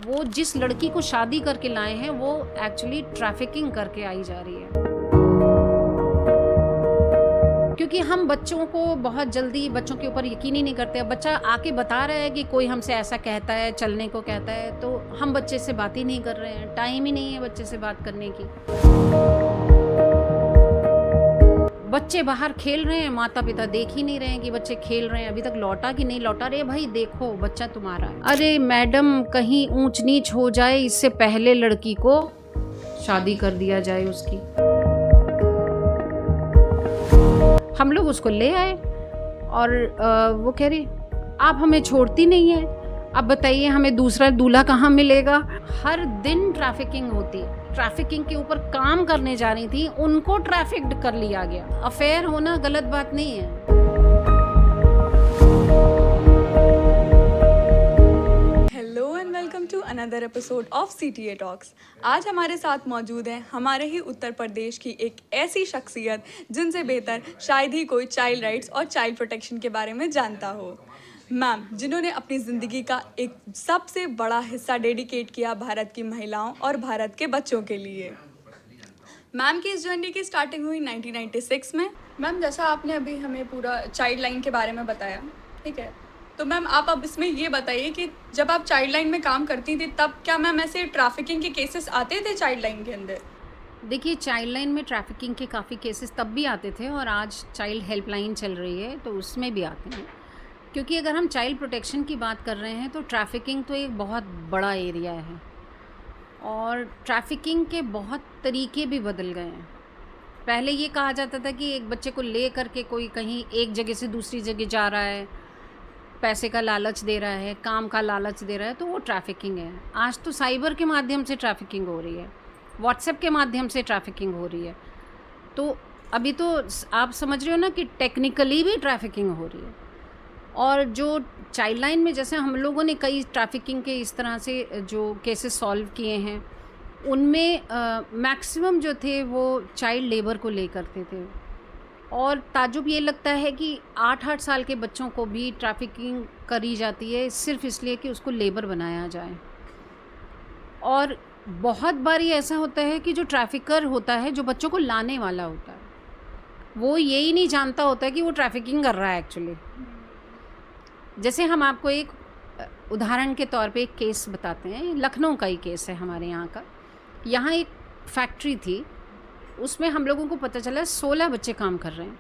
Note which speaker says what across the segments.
Speaker 1: वो जिस लड़की को शादी करके लाए हैं वो एक्चुअली ट्रैफिकिंग करके आई जा रही है। क्योंकि हम बच्चों को बहुत जल्दी बच्चों के ऊपर यकीन ही नहीं करते। अब बच्चा आके बता रहा है कि कोई हमसे ऐसा कहता है, चलने को कहता है, तो हम बच्चे से बात ही नहीं कर रहे हैं। टाइम ही नहीं है बच्चे से बात करने की। बच्चे बाहर खेल रहे हैं, माता पिता देख ही नहीं रहे हैं कि बच्चे खेल रहे हैं, अभी तक लौटा कि नहीं लौटा। रे भाई देखो बच्चा तुम्हारा है। अरे मैडम, कहीं ऊंच नीच हो जाए इससे पहले लड़की को शादी कर दिया जाए उसकी। हम लोग उसको ले आए और वो कह रही आप हमें छोड़ती नहीं है, अब बताइए हमें दूसरा दूल्हा कहाँ मिलेगा। हर दिन ट्रैफिकिंग होती। ट्रैफिकिंग के ऊपर काम करने जा रही थी, उनको ट्रैफिक्ड कर लिया गया। अफेयर होना गलत बात नहीं है।
Speaker 2: Hello and welcome to another episode of CTA talks. आज हमारे साथ मौजूद हैं हमारे ही उत्तर प्रदेश की एक ऐसी शख्सियत जिनसे बेहतर शायद ही कोई चाइल्ड राइट्स और चाइल्ड प्रोटेक्शन के बारे में जानता हो। मैम, जिन्होंने अपनी ज़िंदगी का एक सबसे बड़ा हिस्सा डेडिकेट किया भारत की महिलाओं और भारत के बच्चों के लिए। मैम की इस जर्नी की स्टार्टिंग हुई 1996 में। मैम, जैसा आपने अभी हमें पूरा चाइल्ड लाइन के बारे में बताया, ठीक है, तो मैम आप अब इसमें ये बताइए कि जब आप चाइल्ड लाइन में काम करती थी तब क्या मैम ऐसे ट्रैफिकिंग के केसेस आते थे चाइल्ड लाइन के अंदर?
Speaker 1: देखिए, चाइल्ड लाइन में ट्रैफिकिंग के काफ़ी केसेस तब भी आते थे और आज चाइल्ड हेल्पलाइन चल रही है तो उसमें भी आते हैं। क्योंकि अगर हम चाइल्ड प्रोटेक्शन की बात कर रहे हैं तो ट्रैफिकिंग तो एक बहुत बड़ा एरिया है और ट्रैफिकिंग के बहुत तरीके भी बदल गए हैं। पहले ये कहा जाता था कि एक बच्चे को ले करके कोई कहीं एक जगह से दूसरी जगह जा रहा है, पैसे का लालच दे रहा है, काम का लालच दे रहा है, तो वो ट्रैफिकिंग है। आज तो साइबर के माध्यम से ट्रैफिकिंग हो रही है, व्हाट्सएप के माध्यम से ट्रैफिकिंग हो रही है। तो अभी तो आप समझ रहे हो ना कि टेक्निकली भी ट्रैफिकिंग हो रही है। और जो चाइल्ड लाइन में जैसे हम लोगों ने कई ट्रैफिकिंग के इस तरह से जो केसेस सॉल्व किए हैं, उनमें मैक्सिमम जो थे वो चाइल्ड लेबर को ले करते थे। और ताजुब ये लगता है कि 8-8 साल के बच्चों को भी ट्रैफिकिंग करी जाती है सिर्फ इसलिए कि उसको लेबर बनाया जाए। और बहुत बारी ऐसा होता है कि जो ट्रैफिकर होता है, जो बच्चों को लाने वाला होता है, वो यही नहीं जानता होता है कि वो ट्रैफिकिंग कर रहा है एक्चुअली। जैसे हम आपको एक उदाहरण के तौर पे एक केस बताते हैं। लखनऊ का ही केस है हमारे यहाँ का। यहाँ एक फैक्ट्री थी, उसमें हम लोगों को पता चला 16 बच्चे काम कर रहे हैं।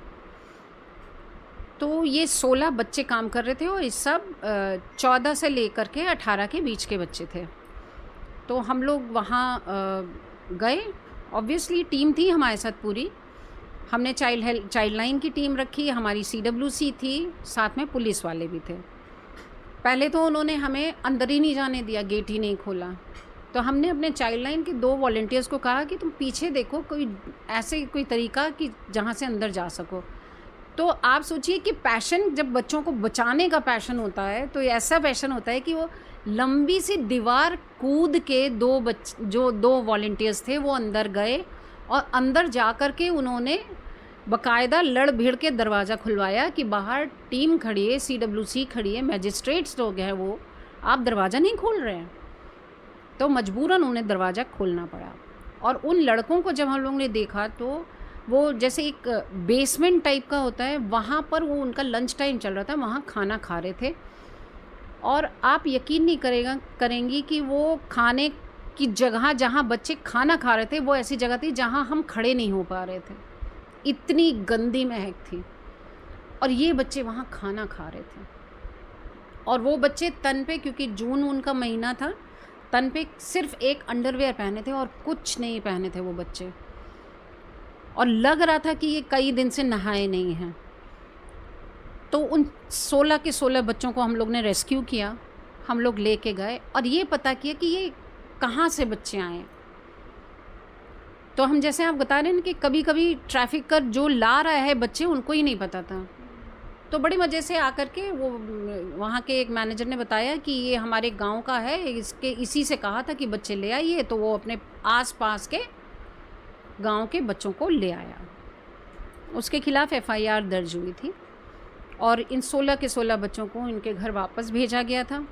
Speaker 1: तो ये 16 बच्चे काम कर रहे थे और इस सब 14 से लेकर के 18 के बीच के बच्चे थे। तो हम लोग वहाँ गए। ऑब्वियसली टीम थी हमारे साथ पूरी। हमने चाइल्ड लाइन की टीम रखी, हमारी CWC थी, साथ में पुलिस वाले भी थे। पहले तो उन्होंने हमें अंदर ही नहीं जाने दिया, गेट ही नहीं खोला। तो हमने अपने चाइल्ड लाइन के 2 वॉलंटियर्स को कहा कि तुम पीछे देखो, कोई ऐसे कोई तरीका कि जहाँ से अंदर जा सको। तो आप सोचिए कि पैशन, जब बच्चों को बचाने का पैशन होता है तो ऐसा पैशन होता है कि वो लंबी सी दीवार कूद के जो 2 वॉलंटियर्स थे वो अंदर गए और अंदर जा कर के उन्होंने बाकायदा लड़ भिड़ के दरवाज़ा खुलवाया कि बाहर टीम खड़ी है, CWC खड़ी है, मैजिस्ट्रेट्स लोग हैं, वो आप दरवाज़ा नहीं खोल रहे हैं। तो मजबूरन उन्हें दरवाज़ा खोलना पड़ा। और उन लड़कों को जब हम लोगों ने देखा तो वो जैसे एक बेसमेंट टाइप का होता है, वहाँ पर वो उनका लंच टाइम चल रहा था, वहाँ खाना खा रहे थे। और आप यकीन नहीं करेंगी कि वो खाने की जगह जहाँ बच्चे खाना खा रहे थे वो ऐसी जगह थी जहाँ हम खड़े नहीं हो पा रहे थे। इतनी गंदी महक थी और ये बच्चे वहाँ खाना खा रहे थे। और वो बच्चे तन पे, क्योंकि जून उनका महीना था, तन पे सिर्फ एक अंडरवेयर पहने थे और कुछ नहीं पहने थे वो बच्चे। और लग रहा था कि ये कई दिन से नहाए नहीं हैं। तो उन 16 के 16 बच्चों को हम लोग ने रेस्क्यू किया, हम लोग लेके गए और ये पता किया कि ये कहाँ से बच्चे आए। तो हम जैसे आप बता रहे हैं कि कभी कभी ट्रैफिकर जो ला रहा है बच्चे, उनको ही नहीं पता था। तो बड़ी मज़े से आकर के वो वहाँ के एक मैनेजर ने बताया कि ये हमारे गांव का है, इसी से कहा था कि बच्चे ले आइए। तो वो अपने आसपास के गांव के बच्चों को ले आया। उसके खिलाफ़ FIR दर्ज हुई थी और इन 16 के 16 बच्चों को इनके घर वापस भेजा गया था।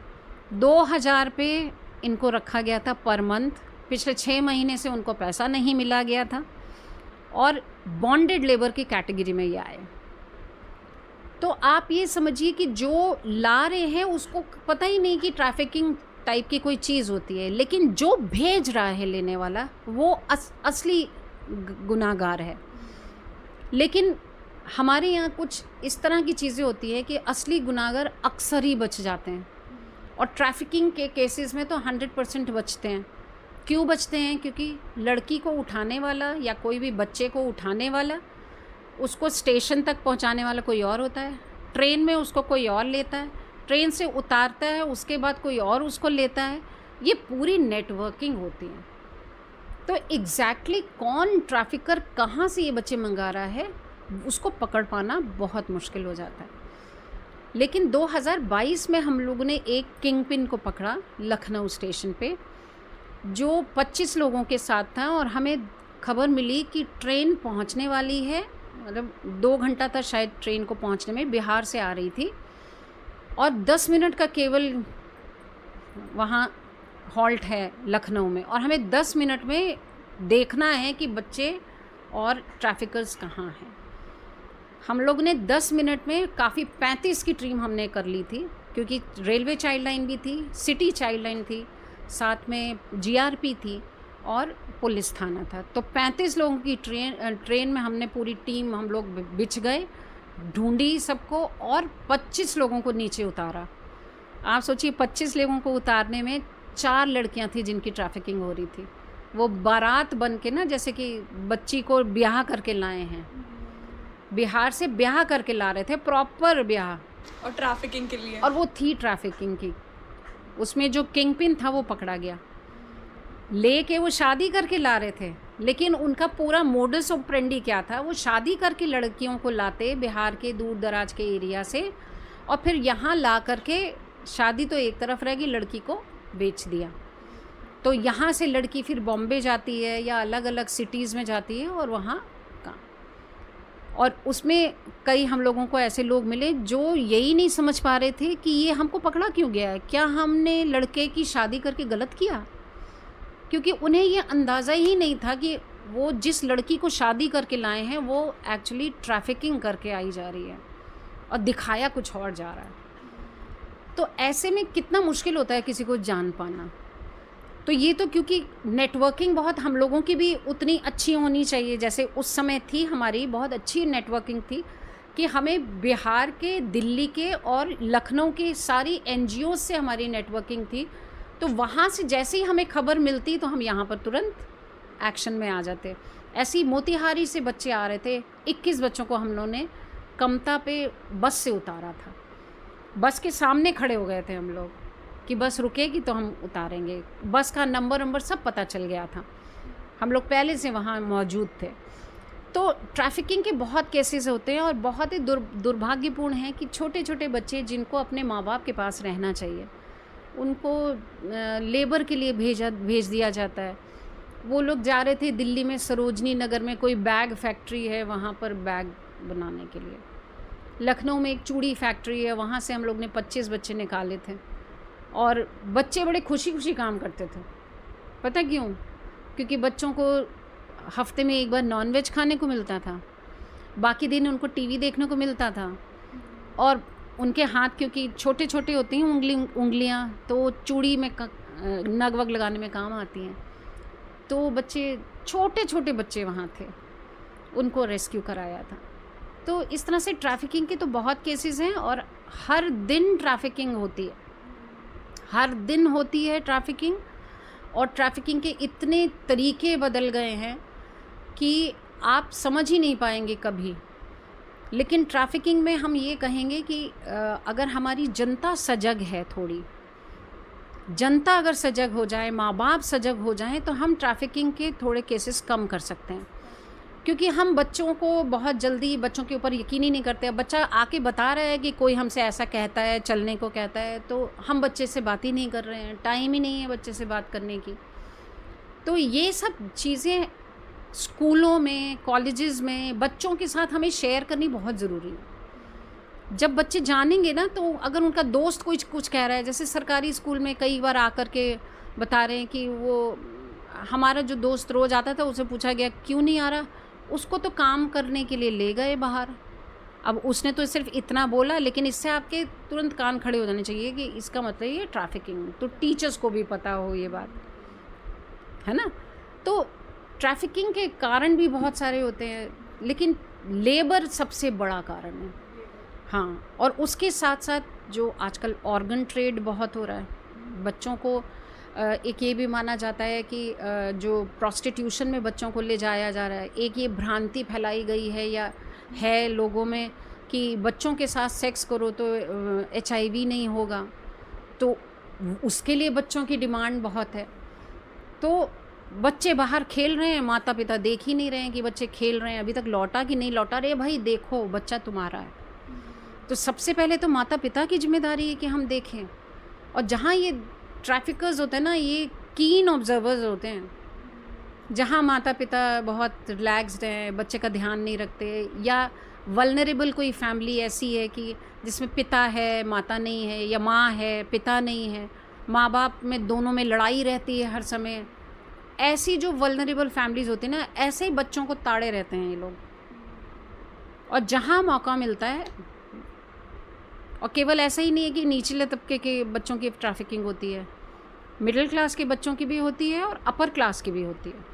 Speaker 1: 2000 पे इनको रखा गया था पर मंथ। पिछले 6 महीने से उनको पैसा नहीं मिला गया था और बॉन्डेड लेबर की कैटेगरी में ये आए। तो आप ये समझिए कि जो ला रहे हैं उसको पता ही नहीं कि ट्रैफिकिंग टाइप की कोई चीज़ होती है, लेकिन जो भेज रहा है लेने वाला वो असली गुनाहगार है। लेकिन हमारे यहाँ कुछ इस तरह की चीज़ें होती है कि असली गुनाहगार अक्सर ही बच जाते हैं और ट्रैफिकिंग के केसेस में तो 100% बचते हैं। क्यों बचते हैं? क्योंकि लड़की को उठाने वाला या कोई भी बच्चे को उठाने वाला, उसको स्टेशन तक पहुंचाने वाला कोई और होता है, ट्रेन में उसको कोई और लेता है, ट्रेन से उतारता है, उसके बाद कोई और उसको लेता है। ये पूरी नेटवर्किंग होती है। तो एग्जैक्टली कौन ट्रैफिकर कहाँ से ये बच्चे मंगा रहा है उसको पकड़ पाना बहुत मुश्किल हो जाता है। लेकिन 2022 में हम लोगों ने एक किंग पिन को पकड़ा लखनऊ स्टेशन पे, जो 25 लोगों के साथ था और हमें खबर मिली कि ट्रेन पहुंचने वाली है, मतलब 2 घंटा था शायद ट्रेन को पहुंचने में, बिहार से आ रही थी और 10 मिनट का केवल वहाँ हॉल्ट है लखनऊ में और हमें 10 मिनट में देखना है कि बच्चे और ट्रैफिकर्स कहाँ हैं। हम लोग ने 10 मिनट में काफ़ी 35 की टीम हमने कर ली थी, क्योंकि रेलवे चाइल्ड लाइन भी थी, सिटी चाइल्ड लाइन थी, साथ में जीआरपी थी और पुलिस थाना था। तो 35 लोगों की ट्रेन में हमने पूरी टीम हम लोग बिछ गए, ढूंढी सबको और 25 लोगों को नीचे उतारा। आप सोचिए 25 लोगों को उतारने में 4 लड़कियां थी जिनकी ट्रैफिकिंग हो रही थी। वो बारात बन के ना, जैसे कि बच्ची को ब्याह करके लाए हैं, बिहार से ब्याह करके ला रहे थे, प्रॉपर ब्याह,
Speaker 2: और ट्रैफिकिंग के लिए,
Speaker 1: और वो थी ट्रैफिकिंग की। उसमें जो किंग पिन था वो पकड़ा गया, लेके वो शादी करके ला रहे थे, लेकिन उनका पूरा मोडस ऑपरेंडी क्या था, वो शादी करके लड़कियों को लाते बिहार के दूर दराज के एरिया से और फिर यहाँ ला करके शादी तो एक तरफ रहेगी, लड़की को बेच दिया। तो यहाँ से लड़की फिर बॉम्बे जाती है या अलग अलग सिटीज़ में जाती है और वहाँ काम। और उसमें कई हम लोगों को ऐसे लोग मिले जो यही नहीं समझ पा रहे थे कि ये हमको पकड़ा क्यों गया है, क्या हमने लड़के की शादी करके गलत किया? क्योंकि उन्हें ये अंदाज़ा ही नहीं था कि वो जिस लड़की को शादी करके लाए हैं वो एक्चुअली ट्रैफिकिंग करके आई जा रही है और दिखाया कुछ और जा रहा है। तो ऐसे में कितना मुश्किल होता है किसी को जान पाना। तो ये तो क्योंकि नेटवर्किंग बहुत हम लोगों की भी उतनी अच्छी होनी चाहिए, जैसे उस समय थी, हमारी बहुत अच्छी नेटवर्किंग थी कि हमें बिहार के, दिल्ली के और लखनऊ के सारी NGOs से हमारी नेटवर्किंग थी। तो वहाँ से जैसे ही हमें खबर मिलती तो हम यहाँ पर तुरंत एक्शन में आ जाते। ऐसे ही मोतिहारी से बच्चे आ रहे थे, 21 बच्चों को हम लोगों ने कमता पे बस से उतारा था। बस के सामने खड़े हो गए थे हम लोग कि बस रुकेगी तो हम उतारेंगे। बस का नंबर सब पता चल गया था, हम लोग पहले से वहाँ मौजूद थे। तो ट्रैफिकिंग के बहुत केसेस होते हैं और बहुत ही दुर्भाग्यपूर्ण है कि छोटे छोटे बच्चे जिनको अपने माँ बाप के पास रहना चाहिए, उनको लेबर के लिए भेज दिया जाता है। वो लोग जा रहे थे दिल्ली में सरोजनी नगर में कोई बैग फैक्ट्री है, वहाँ पर बैग बनाने के लिए। लखनऊ में एक चूड़ी फैक्ट्री है, वहाँ से हम लोग ने 25 बच्चे निकाले थे और बच्चे बड़े खुशी खुशी काम करते थे। पता क्यों? क्योंकि बच्चों को हफ्ते में एक बार नॉनवेज खाने को मिलता था, बाकी दिन उनको टीवी देखने को मिलता था और उनके हाथ क्योंकि छोटे छोटे होते हैं उंगलियां, तो चूड़ी में नग वग लगाने में काम आती हैं। तो बच्चे, छोटे छोटे बच्चे वहाँ थे, उनको रेस्क्यू कराया था। तो इस तरह से ट्रैफिकिंग के तो बहुत केसेस हैं और हर दिन ट्रैफिकिंग होती है, हर दिन होती है ट्रैफिकिंग। और ट्रैफिकिंग के इतने तरीके बदल गए हैं कि आप समझ ही नहीं पाएंगे कभी। लेकिन ट्रैफिकिंग में हम ये कहेंगे कि अगर हमारी जनता सजग है, थोड़ी जनता अगर सजग हो जाए, माँ बाप सजग हो जाएं, तो हम ट्रैफिकिंग के थोड़े केसेस कम कर सकते हैं। क्योंकि हम बच्चों को बहुत जल्दी, बच्चों के ऊपर यकीन ही नहीं करते। अब बच्चा आके बता रहा है कि कोई हमसे ऐसा कहता है, चलने को कहता है, तो हम बच्चे से बात ही नहीं कर रहे हैं, टाइम ही नहीं है बच्चे से बात करने की। तो ये सब चीज़ें स्कूलों में, कॉलेजेस में बच्चों के साथ हमें शेयर करनी बहुत ज़रूरी है। जब बच्चे जानेंगे ना, तो अगर उनका दोस्त कुछ कह रहा है, जैसे सरकारी स्कूल में कई बार आकर के बता रहे हैं कि वो हमारा जो दोस्त रोज़ आता था उसे पूछा गया क्यों नहीं आ रहा, उसको तो काम करने के लिए ले गए बाहर। अब उसने तो सिर्फ इतना बोला, लेकिन इससे आपके तुरंत कान खड़े हो जाने चाहिए कि इसका मतलब ये ट्रैफिकिंग, तो टीचर्स को भी पता हो ये बात, है ना। तो ट्रैफिकिंग के कारण भी बहुत सारे होते हैं, लेकिन लेबर सबसे बड़ा कारण है। हाँ, और उसके साथ साथ जो आजकल ऑर्गन ट्रेड बहुत हो रहा है, बच्चों को एक ये भी माना जाता है कि जो प्रोस्टिट्यूशन में बच्चों को ले जाया जा रहा है, एक ये भ्रांति फैलाई गई है या है लोगों में कि बच्चों के साथ सेक्स करो तो HIV नहीं होगा, तो उसके लिए बच्चों की डिमांड बहुत है। तो बच्चे बाहर खेल रहे हैं, माता पिता देख ही नहीं रहे हैं कि बच्चे खेल रहे हैं, अभी तक लौटा कि नहीं लौटा, रे भाई देखो बच्चा तुम्हारा है। तो सबसे पहले तो माता पिता की जिम्मेदारी है कि हम देखें। और जहाँ ये ट्रैफिकर्स होते हैं ना, ये कीन ऑब्जर्वर्स होते हैं, जहाँ माता पिता बहुत रिलैक्स्ड हैं, बच्चे का ध्यान नहीं रखते, या वल्नरेबल कोई फैमिली ऐसी है कि जिसमें पिता है माता नहीं है, या माँ है पिता नहीं है, माँ बाप में दोनों में लड़ाई रहती है हर समय, ऐसी जो वल्नरेबल फैमिलीज़ होती हैं ना, ऐसे ही बच्चों को ताड़े रहते हैं ये लोग। और जहाँ मौका मिलता है, और केवल ऐसा ही नहीं है कि निचले तबके के बच्चों की ट्रैफिकिंग होती है, मिडिल क्लास के बच्चों की भी होती है और अपर क्लास की भी होती है।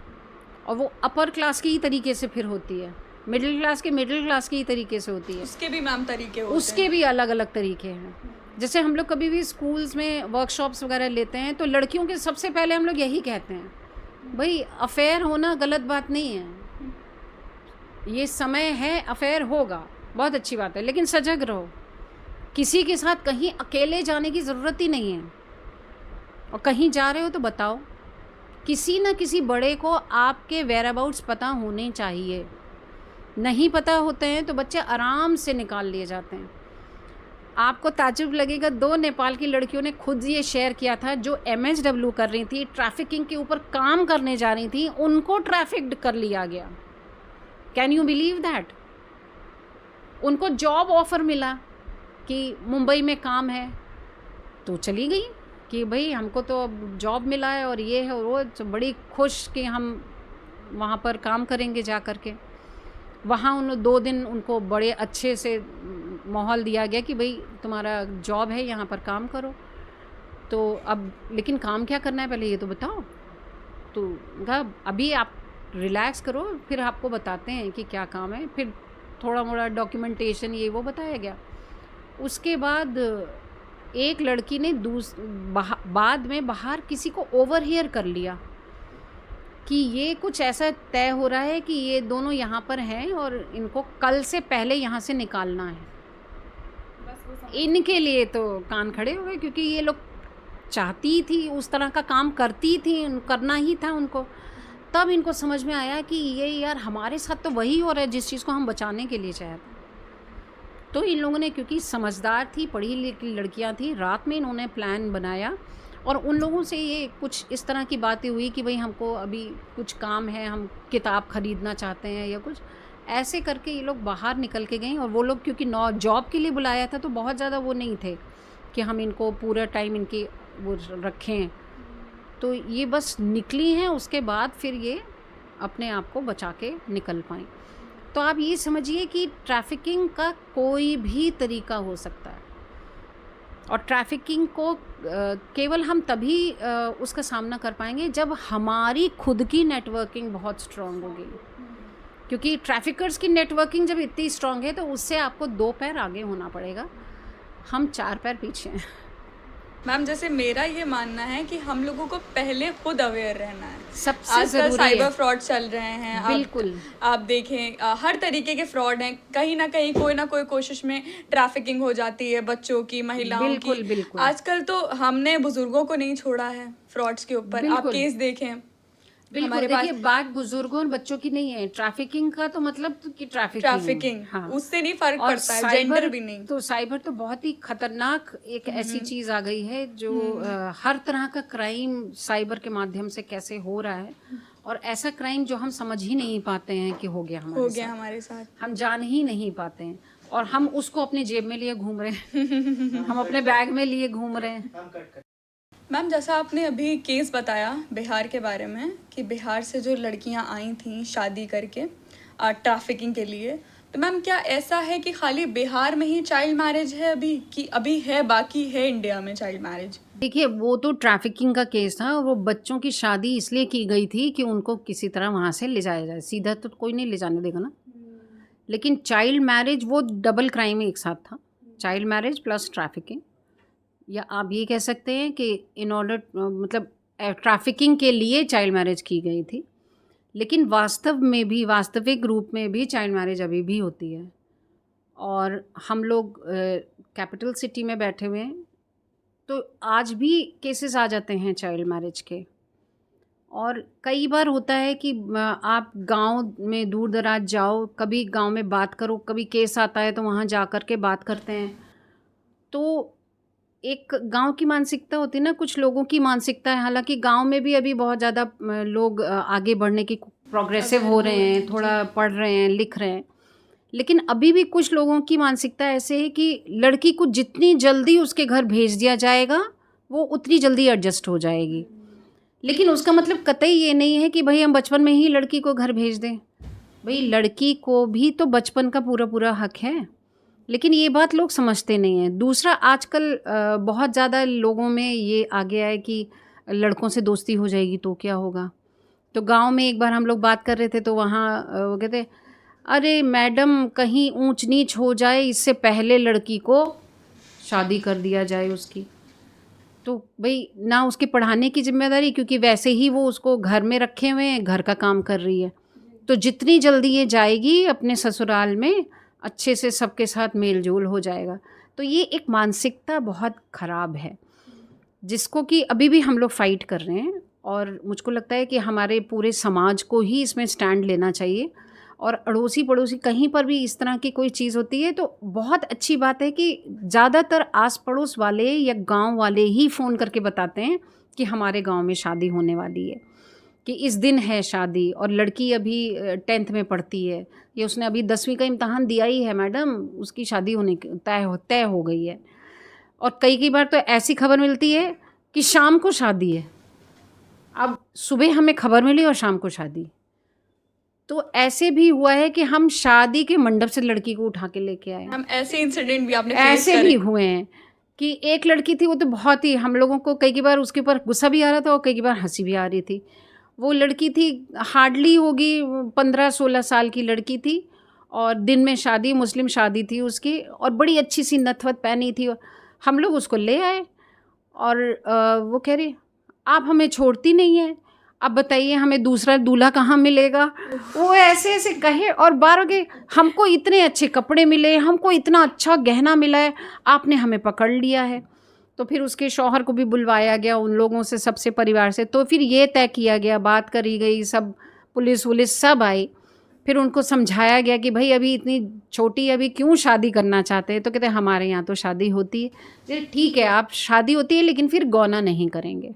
Speaker 1: और वो अपर क्लास की ही तरीके से फिर होती है, मिडिल क्लास की ही तरीके से होती है।
Speaker 2: उसके भी मैम तरीके होते
Speaker 1: उसके भी अलग अलग तरीके हैं। जैसे हम लोग कभी भी स्कूल्स में वर्कशॉप्स वगैरह लेते हैं, तो लड़कियों के सबसे पहले हम लोग यही कहते हैं, भाई अफेयर होना गलत बात नहीं है, ये समय है, अफेयर होगा, बहुत अच्छी बात है, लेकिन सजग रहो, किसी के साथ कहीं अकेले जाने की ज़रूरत ही नहीं है। और कहीं जा रहे हो तो बताओ, किसी न किसी बड़े को आपके वेयर अबाउट्स पता होने चाहिए। नहीं पता होते हैं तो बच्चे आराम से निकाल लिए जाते हैं। आपको ताज्जुब लगेगा, 2 नेपाल की लड़कियों ने खुद ये शेयर किया था, जो MSW कर रही थी, ट्रैफिकिंग के ऊपर काम करने जा रही थी, उनको ट्रैफिक्ड कर लिया गया। Can you believe that? उनको जॉब ऑफ़र मिला कि मुंबई में काम है, तो चली गई कि भाई हमको तो अब जॉब मिला है और ये है और वो, तो बड़ी खुश कि हम वहाँ पर काम करेंगे जा कर के। वहाँ उन 2 दिन उनको बड़े अच्छे से माहौल दिया गया कि भाई तुम्हारा जॉब है, यहाँ पर काम करो। तो अब लेकिन काम क्या करना है पहले ये तो बताओ। तो कहा अभी आप रिलैक्स करो, फिर आपको बताते हैं कि क्या काम है। फिर थोड़ा मोड़ा डॉक्यूमेंटेशन ये वो बताया गया। उसके बाद एक लड़की ने बाद में बाहर किसी को ओवरहियर कर लिया कि ये कुछ ऐसा तय हो रहा है कि ये दोनों यहाँ पर हैं और इनको कल से पहले यहाँ से निकालना है। इनके लिए तो कान खड़े हो गए, क्योंकि ये लोग चाहती थी, उस तरह का काम करती थी, करना ही था उनको। तब इनको समझ में आया कि ये यार हमारे साथ तो वही हो रहा है जिस चीज़ को हम बचाने के लिए चाहते। तो इन लोगों ने, क्योंकि समझदार थी, पढ़ी लिखी लड़कियां थी, रात में इन्होंने प्लान बनाया और उन लोगों से ये कुछ इस तरह की बातें हुई कि भाई हमको अभी कुछ काम है, हम किताब ख़रीदना चाहते हैं या कुछ ऐसे करके ये लोग बाहर निकल के गई। और वो लोग क्योंकि जॉब के लिए बुलाया था तो बहुत ज़्यादा वो नहीं थे कि हम इनको पूरा टाइम इनकी वो रखें, तो ये बस निकली हैं। उसके बाद फिर ये अपने आप को बचा के निकल पाएँ। तो आप ये समझिए कि ट्रैफिकिंग का कोई भी तरीका हो सकता है, और ट्रैफिकिंग को केवल हम तभी उसका सामना कर पाएंगे जब हमारी खुद की नेटवर्किंग बहुत स्ट्रांग होगी। क्योंकि ट्रैफिकर्स की नेटवर्किंग जब इतनी स्ट्रांग है तो उससे आपको 2 पैर आगे होना पड़ेगा, हम 4 पैर पीछे हैं।
Speaker 2: मैम जैसे मेरा ये मानना है कि हम लोगों को पहले खुद अवेयर रहना है।
Speaker 1: सबसे
Speaker 2: आजकल
Speaker 1: ज़रूरी
Speaker 2: साइबर
Speaker 1: है।
Speaker 2: फ्रॉड चल रहे हैं,
Speaker 1: बिल्कुल।
Speaker 2: आप देखें हर तरीके के फ्रॉड हैं, कहीं ना कहीं कोई ना कोई कोशिश में ट्रैफिकिंग हो जाती है, बच्चों की, महिलाओं
Speaker 1: बिल्कुल,
Speaker 2: की।
Speaker 1: बिल्कुल।
Speaker 2: आजकल तो हमने बुजुर्गों को नहीं छोड़ा है फ्रॉड्स के ऊपर। आप
Speaker 1: बिल्कुल।
Speaker 2: केस देखें,
Speaker 1: बिल्कुल।
Speaker 2: हमारे
Speaker 1: देखिए,
Speaker 2: पास
Speaker 1: बात बुजुर्गों और बच्चों की नहीं है, ट्रैफिकिंग का तो मतलब तो कि
Speaker 2: ट्रैफिकिंग,
Speaker 1: हाँ।
Speaker 2: उससे नहीं फर्क
Speaker 1: और
Speaker 2: पड़ता है, जेंडर भी नहीं।
Speaker 1: तो साइबर तो बहुत ही खतरनाक एक ऐसी चीज़ आ गई है जो हर तरह का क्राइम साइबर के माध्यम से कैसे हो रहा है, और ऐसा क्राइम जो हम समझ ही नहीं पाते हैं कि हो गया
Speaker 2: हमारे साथ,
Speaker 1: हम जान ही नहीं पाते हैं, और हम उसको अपनी जेब में लिए घूम रहे हैं हम अपने बैग में लिए घूम रहे हैं।
Speaker 2: मैम जैसा आपने अभी केस बताया बिहार के बारे में कि बिहार से जो लड़कियां आई थीं शादी करके ट्रैफिकिंग के लिए, तो मैम क्या ऐसा है कि खाली बिहार में ही चाइल्ड मैरिज है अभी, कि अभी है, बाकी है इंडिया में चाइल्ड मैरिज?
Speaker 1: देखिए, वो तो ट्रैफिकिंग का केस था। वो बच्चों की शादी इसलिए की गई थी कि उनको किसी तरह वहाँ से ले जाया जाए। सीधा तो कोई नहीं ले जाने देगा ना। लेकिन चाइल्ड मैरिज वो डबल क्राइम एक साथ था, चाइल्ड मैरिज प्लस ट्रैफिकिंग। या आप ये कह सकते हैं कि इन ऑर्डर मतलब ट्रैफिकिंग के लिए चाइल्ड मैरिज की गई थी। लेकिन वास्तव में भी, वास्तविक रूप में भी चाइल्ड मैरिज अभी भी होती है। और हम लोग कैपिटल सिटी में बैठे हुए हैं, तो आज भी केसेस आ जाते हैं चाइल्ड मैरिज के। और कई बार होता है कि आप गांव में दूर दराज जाओ, कभी गांव में बात करो, कभी केस आता है तो वहाँ जा कर के बात करते हैं। तो एक गांव की मानसिकता होती है ना, कुछ लोगों की मानसिकता है। हालांकि गांव में भी अभी बहुत ज़्यादा लोग आगे बढ़ने की प्रोग्रेसिव हो रहे हैं, थोड़ा पढ़ रहे हैं, लिख रहे हैं। लेकिन अभी भी कुछ लोगों की मानसिकता ऐसे है कि लड़की को जितनी जल्दी उसके घर भेज दिया जाएगा वो उतनी जल्दी एडजस्ट हो जाएगी। लेकिन उसका मतलब कतई ये नहीं है कि भाई हम बचपन में ही लड़की को घर भेज दें। भाई लड़की को भी तो बचपन का पूरा पूरा हक है। लेकिन ये बात लोग समझते नहीं हैं। दूसरा, आजकल बहुत ज़्यादा लोगों में ये आ गया है कि लड़कों से दोस्ती हो जाएगी तो क्या होगा। तो गांव में एक बार हम लोग बात कर रहे थे तो वहाँ वो कहते, अरे मैडम कहीं ऊंच नीच हो जाए इससे पहले लड़की को शादी कर दिया जाए उसकी। तो भाई ना उसके पढ़ाने की जिम्मेदारी, क्योंकि वैसे ही वो उसको घर में रखे हुए हैं, घर का काम कर रही है। तो जितनी जल्दी ये जाएगी अपने ससुराल में, अच्छे से सबके साथ मेल जोल हो जाएगा। तो ये एक मानसिकता बहुत ख़राब है जिसको कि अभी भी हम लोग फ़ाइट कर रहे हैं। और मुझको लगता है कि हमारे पूरे समाज को ही इसमें स्टैंड लेना चाहिए। और अड़ोसी पड़ोसी कहीं पर भी इस तरह की कोई चीज़ होती है तो बहुत अच्छी बात है कि ज़्यादातर आस पड़ोस वाले या गांव वाले ही फ़ोन करके बताते हैं कि हमारे गांव में शादी होने वाली है, कि इस दिन है शादी। और लड़की अभी 10th में पढ़ती है या उसने अभी 10वीं का इम्तहान दिया ही है मैडम, उसकी शादी होने तय हो गई है। और कई बार तो ऐसी खबर मिलती है कि शाम को शादी है। अब सुबह हमें खबर मिली और शाम को शादी। तो ऐसे भी हुआ है कि हम शादी के मंडप से लड़की को उठा के लेके आए।
Speaker 2: हम ऐसे इंसिडेंट भी आपने फेस
Speaker 1: ऐसे
Speaker 2: करे?
Speaker 1: भी हुए हैं कि एक लड़की थी, वो तो बहुत ही हम लोगों को कई बार उसके ऊपर गुस्सा भी आ रहा था और कई बार हंसी भी आ रही थी। वो लड़की थी, हार्डली होगी 15-16 साल की लड़की थी। और दिन में शादी, मुस्लिम शादी थी उसकी, और बड़ी अच्छी सी नथवत पहनी थी। हम लोग उसको ले आए और वो कह रही, आप हमें छोड़ती नहीं हैं, अब बताइए हमें दूसरा दूल्हा कहाँ मिलेगा। वो ऐसे ऐसे कहे और बार के, हमको इतने अच्छे कपड़े मिले, हमको इतना अच्छा गहना मिला है, आपने हमें पकड़ लिया है। तो फिर उसके शौहर को भी बुलवाया गया, उन लोगों से, सबसे परिवार से। तो फिर ये तय किया गया, बात करी गई, सब पुलिस वुलिस सब आई। फिर उनको समझाया गया कि भाई अभी इतनी छोटी, अभी क्यों शादी करना चाहते हैं। तो कहते हमारे यहाँ तो शादी होती है। ठीक है, आप शादी होती है लेकिन फिर गौना नहीं करेंगे,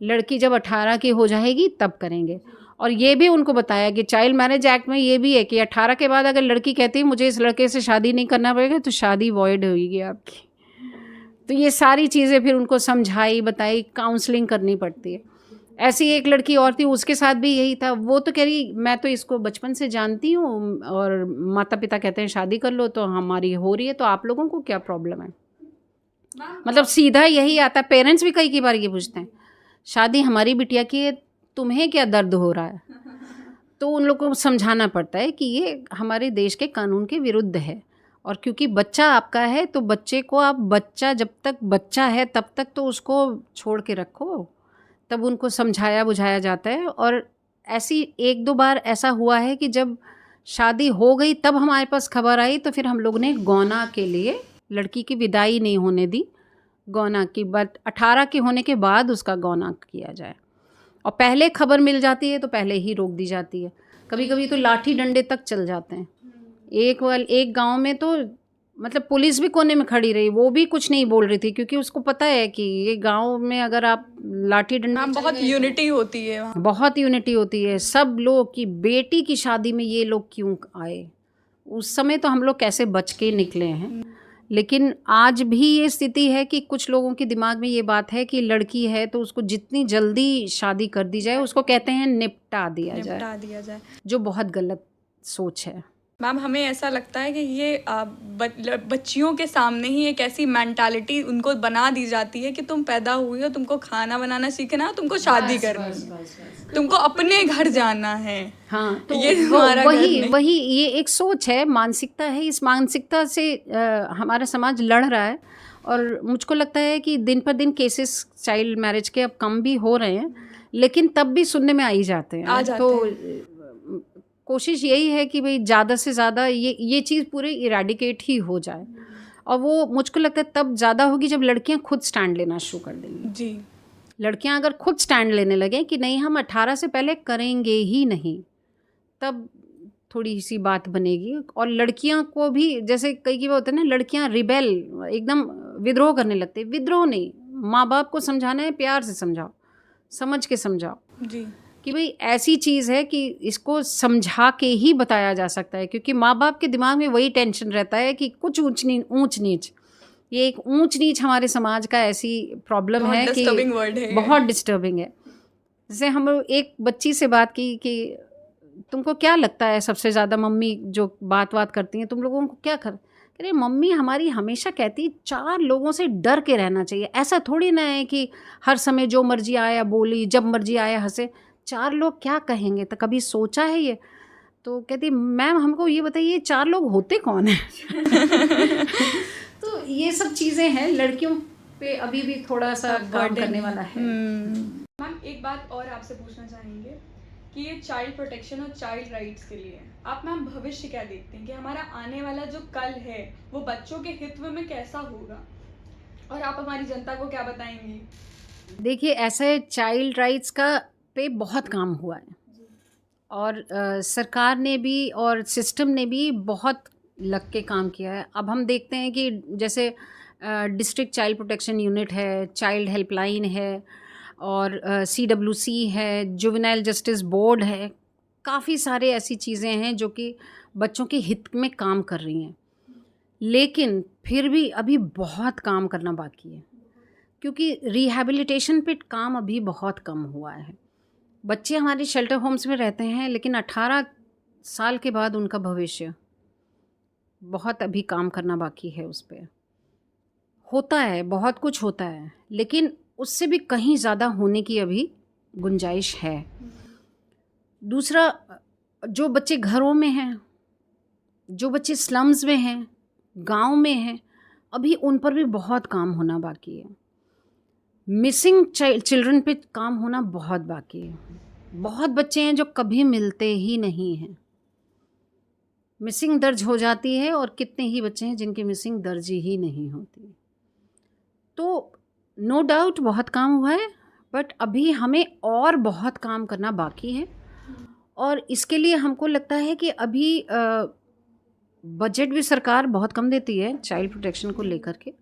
Speaker 1: लड़की जब 18 की हो जाएगी तब करेंगे। और ये भी उनको बताया कि चाइल्ड मैरिज एक्ट में ये भी है कि 18 के बाद अगर लड़की कहती है मुझे इस लड़के से शादी नहीं करना पड़ेगा तो शादी वॉइड होगी आपकी। तो ये सारी चीज़ें फिर उनको समझाई, बताई, काउंसलिंग करनी पड़ती है। ऐसी एक लड़की और थी, उसके साथ भी यही था। वो तो कह रही मैं तो इसको बचपन से जानती हूँ और माता पिता कहते हैं शादी कर लो तो हमारी हो रही है, तो आप लोगों को क्या प्रॉब्लम है। मतलब सीधा यही आता है। पेरेंट्स भी कई बार ये पूछते हैं, शादी हमारी बिटिया की है, तुम्हें क्या दर्द हो रहा है। तो उन लोगों को समझाना पड़ता है कि ये हमारे देश के कानून के विरुद्ध है। और क्योंकि बच्चा आपका है तो बच्चे को आप, बच्चा जब तक बच्चा है तब तक तो उसको छोड़ के रखो, तब उनको समझाया बुझाया जाता है। और ऐसी 1-2 बार ऐसा हुआ है कि जब शादी हो गई तब हमारे पास खबर आई, तो फिर हम लोग ने गौना के लिए, लड़की की विदाई नहीं होने दी, गौना की, बट 18 के होने के बाद उसका गौना किया जाए। और पहले खबर मिल जाती है तो पहले ही रोक दी जाती है। कभी कभी तो लाठी डंडे तक चल जाते हैं। एक गांव में तो मतलब पुलिस भी कोने में खड़ी रही, वो भी कुछ नहीं बोल रही थी, क्योंकि उसको पता है कि ये गांव में अगर आप लाठी डंडा,
Speaker 2: बहुत यूनिटी होती है वहाँ।
Speaker 1: बहुत यूनिटी होती है सब लोग की। बेटी की शादी में ये लोग क्यों आए, उस समय तो हम लोग कैसे बच के निकले हैं। लेकिन आज भी ये स्थिति है कि कुछ लोगों के दिमाग में ये बात है कि लड़की है तो उसको जितनी जल्दी शादी कर दी जाए, उसको कहते हैं निपटा दिया जाए, जो बहुत गलत सोच है।
Speaker 2: मैम, हमें ऐसा लगता है कि ये बच्चियों के सामने ही एक ऐसी मेंटालिटी उनको बना दी जाती है कि तुम पैदा हुई हो, तुमको खाना बनाना सीखना है, तुमको शादी करनी है, तुमको अपने घर जाना है।
Speaker 1: हाँ, तो
Speaker 2: ये हमारा
Speaker 1: वही ये एक सोच है, मानसिकता है। इस मानसिकता से हमारा समाज लड़ रहा है और मुझको लगता है कि दिन पर दिन केसेस चाइल्ड मैरिज के अब कम भी हो रहे हैं, लेकिन तब भी सुनने में आ ही जाते हैं। तो कोशिश यही है कि भाई ज़्यादा से ज़्यादा ये चीज़ पूरे इरेडिकेट ही हो जाए, और वो मुझको लगता है तब ज़्यादा होगी जब लड़कियां खुद स्टैंड लेना शुरू कर देंगी।
Speaker 2: जी,
Speaker 1: लड़कियां अगर खुद स्टैंड लेने लगें कि नहीं हम 18 से पहले करेंगे ही नहीं, तब थोड़ी सी बात बनेगी। और लड़कियां को भी, जैसे कई होता है ना, लड़कियां रिबेल एकदम विद्रोह करने लगती है। विद्रोह नहीं, माँ बाप को समझाना है, प्यार से समझाओ, समझ के समझाओ
Speaker 2: जी,
Speaker 1: कि भाई ऐसी चीज़ है कि इसको समझा के ही बताया जा सकता है, क्योंकि माँ बाप के दिमाग में वही टेंशन रहता है कि कुछ ऊंच नीच, ये एक ऊंच नीच हमारे समाज का ऐसी प्रॉब्लम है कि बहुत डिस्टर्बिंग है। जैसे हम एक बच्ची से बात की कि तुमको क्या लगता है सबसे ज़्यादा मम्मी जो बात करती हैं, तुम लोगों को क्या अरे मम्मी हमारी हमेशा कहती है 4 लोगों से डर के रहना चाहिए। ऐसा थोड़ी ना है कि हर समय जो मर्जी आया बोली, जब मर्जी आया हंसे, 4 लोग क्या कहेंगे, तो कभी सोचा है ये? तो कहती मैम हमको ये बताइए 4 लोग होते कौन हैं? तो ये सब चीज़ें हैं, लड़कियों पे अभी भी थोड़ा सा काम करने वाला है।
Speaker 2: मैम, एक बात और आपसे पूछना चाहेंगे कि ये चाइल्ड प्रोटेक्शन और चाइल्ड राइट्स के लिए आप मैम भविष्य क्या देखते हैं कि हमारा आने वाला जो कल है वो बच्चों के हित में कैसा होगा, और आप हमारी जनता को क्या बताएंगी?
Speaker 1: देखिए, ऐसे चाइल्ड राइट्स का पे बहुत काम हुआ है, और सरकार ने भी और सिस्टम ने भी बहुत लग के काम किया है। अब हम देखते हैं कि जैसे डिस्ट्रिक्ट चाइल्ड प्रोटेक्शन यूनिट है, चाइल्ड हेल्पलाइन है, और CWC है, जुवेनाइल जस्टिस बोर्ड है, काफ़ी सारे ऐसी चीज़ें हैं जो कि बच्चों के हित में काम कर रही हैं। लेकिन फिर भी अभी बहुत काम करना बाकी है, क्योंकि रिहैबिलिटेशन पे काम अभी बहुत कम हुआ है। बच्चे हमारे शेल्टर होम्स में रहते हैं, लेकिन 18 साल के बाद उनका भविष्य, बहुत अभी काम करना बाकी है उस पे। होता है, बहुत कुछ होता है, लेकिन उससे भी कहीं ज़्यादा होने की अभी गुंजाइश है। दूसरा, जो बच्चे घरों में हैं, जो बच्चे स्लम्स में हैं, गांव में हैं, अभी उन पर भी बहुत काम होना बाकी है। मिसिंग चिल्ड्रन पे काम होना बहुत बाकी है। बहुत बच्चे हैं जो कभी मिलते ही नहीं हैं, मिसिंग दर्ज हो जाती है, और कितने ही बच्चे हैं जिनकी मिसिंग दर्ज ही नहीं होती। तो नो डाउट बहुत काम हुआ है, बट अभी हमें और बहुत काम करना बाकी है, और इसके लिए हमको लगता है कि अभी बजट भी सरकार बहुत कम देती है चाइल्ड प्रोटेक्शन को लेकर के,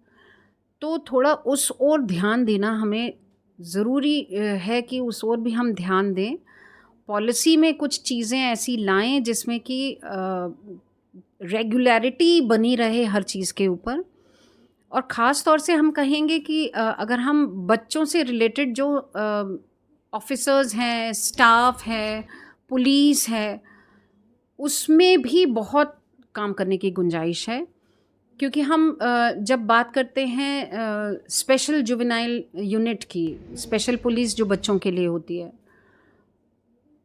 Speaker 1: तो थोड़ा उस ओर ध्यान देना हमें ज़रूरी है कि उस ओर भी हम ध्यान दें। पॉलिसी में कुछ चीज़ें ऐसी लाएं जिसमें कि रेगुलरिटी बनी रहे हर चीज़ के ऊपर, और ख़ास तौर से हम कहेंगे कि अगर हम बच्चों से रिलेटेड जो ऑफिसर्स हैं, स्टाफ है, पुलिस है, उसमें भी बहुत काम करने की गुंजाइश है। क्योंकि हम जब बात करते हैं स्पेशल जुवेनाइल यूनिट की, स्पेशल पुलिस जो बच्चों के लिए होती है,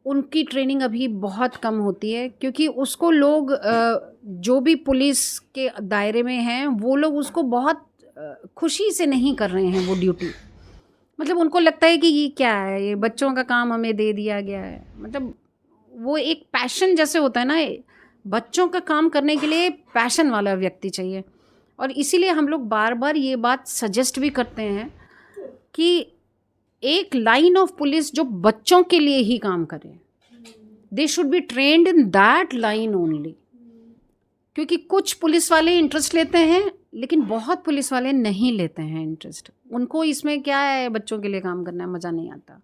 Speaker 1: उनकी ट्रेनिंग अभी बहुत कम होती है, क्योंकि उसको लोग जो भी पुलिस के दायरे में हैं वो लोग उसको बहुत खुशी से नहीं कर रहे हैं वो ड्यूटी। मतलब उनको लगता है कि ये क्या है, ये बच्चों का काम हमें दे दिया गया है। मतलब वो एक पैशन जैसे होता है ना, बच्चों का काम करने के लिए पैशन वाला व्यक्ति चाहिए, और इसीलिए हम लोग बार बार ये बात सजेस्ट भी करते हैं कि एक लाइन ऑफ पुलिस जो बच्चों के लिए ही काम करे, they should be trend in that line only. क्योंकि कुछ पुलिस वाले इंटरेस्ट लेते हैं, लेकिन बहुत पुलिस वाले नहीं लेते हैं इंटरेस्ट। उनको इसमें क्या है, बच्चों के लिए काम करना है, मज़ा नहीं आता।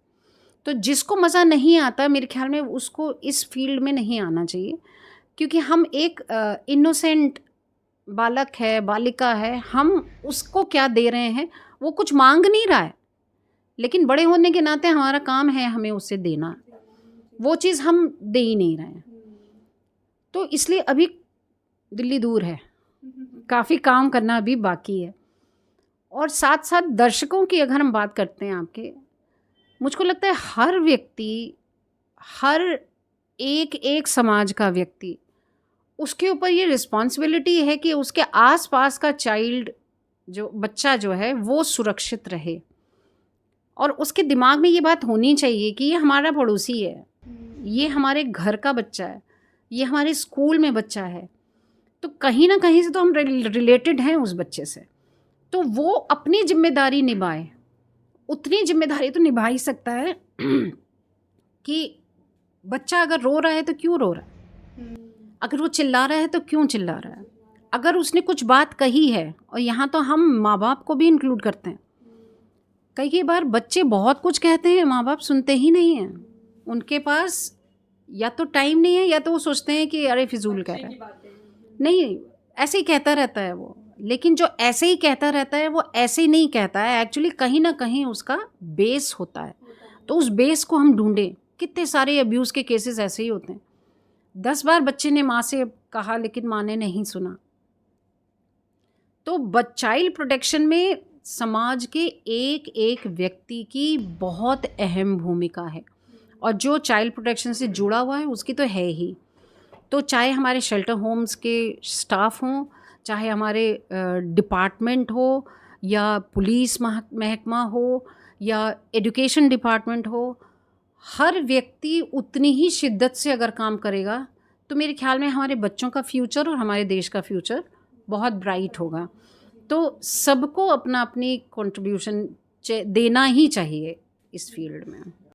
Speaker 1: तो जिसको मज़ा नहीं आता, मेरे ख्याल में उसको इस फील्ड में नहीं आना चाहिए, क्योंकि हम एक इनोसेंट बालक है, बालिका है, हम उसको क्या दे रहे हैं, वो कुछ मांग नहीं रहा है, लेकिन बड़े होने के नाते हमारा काम है हमें उसे देना, वो चीज़ हम दे ही नहीं रहे हैं। तो इसलिए अभी दिल्ली दूर है, काफ़ी काम करना अभी बाकी है। और साथ साथ दर्शकों की अगर हम बात करते हैं आपके, मुझको लगता है हर व्यक्ति, हर एक एक समाज का व्यक्ति, उसके ऊपर ये रिस्पॉन्सिबिलिटी है कि उसके आसपास का चाइल्ड, जो बच्चा जो है वो सुरक्षित रहे, और उसके दिमाग में ये बात होनी चाहिए कि ये हमारा पड़ोसी है, ये हमारे घर का बच्चा है, ये हमारे स्कूल में बच्चा है, तो कहीं ना कहीं से तो हम रिलेटेड हैं उस बच्चे से, तो वो अपनी जिम्मेदारी निभाए। उतनी जिम्मेदारी तो निभा ही सकता है कि बच्चा अगर रो रहा है तो क्यों रो रहा है, अगर वो चिल्ला रहा है तो क्यों चिल्ला रहा है, अगर उसने कुछ बात कही है, और यहाँ तो हम माँ बाप को भी इंक्लूड करते हैं। कई बार बच्चे बहुत कुछ कहते हैं, माँ बाप सुनते ही नहीं हैं, उनके पास या तो टाइम नहीं है, या तो वो सोचते हैं कि अरे फिजूल कह रहा है, नहीं ऐसे ही कहता रहता है वो। लेकिन जो ऐसे ही कहता रहता है वो ऐसे ही नहीं कहता है, एक्चुअली कहीं ना कहीं उसका बेस होता है, तो उस बेस को हम ढूंढें। कितने सारे अब्यूज़ के केसेस ऐसे ही होते हैं, 10 बार बच्चे ने माँ से कहा लेकिन माँ ने नहीं सुना। तो चाइल्ड प्रोटेक्शन में समाज के एक एक व्यक्ति की बहुत अहम भूमिका है, और जो चाइल्ड प्रोटेक्शन से जुड़ा हुआ है उसकी तो है ही। तो चाहे हमारे शेल्टर होम्स के स्टाफ हों, चाहे हमारे डिपार्टमेंट हो, या पुलिस महकमा हो, या एजुकेशन डिपार्टमेंट हो, हर व्यक्ति उतनी ही शिद्दत से अगर काम करेगा तो मेरे ख्याल में हमारे बच्चों का फ्यूचर और हमारे देश का फ्यूचर बहुत ब्राइट होगा। तो सबको अपना अपनी कंट्रीब्यूशन देना ही चाहिए इस फील्ड में।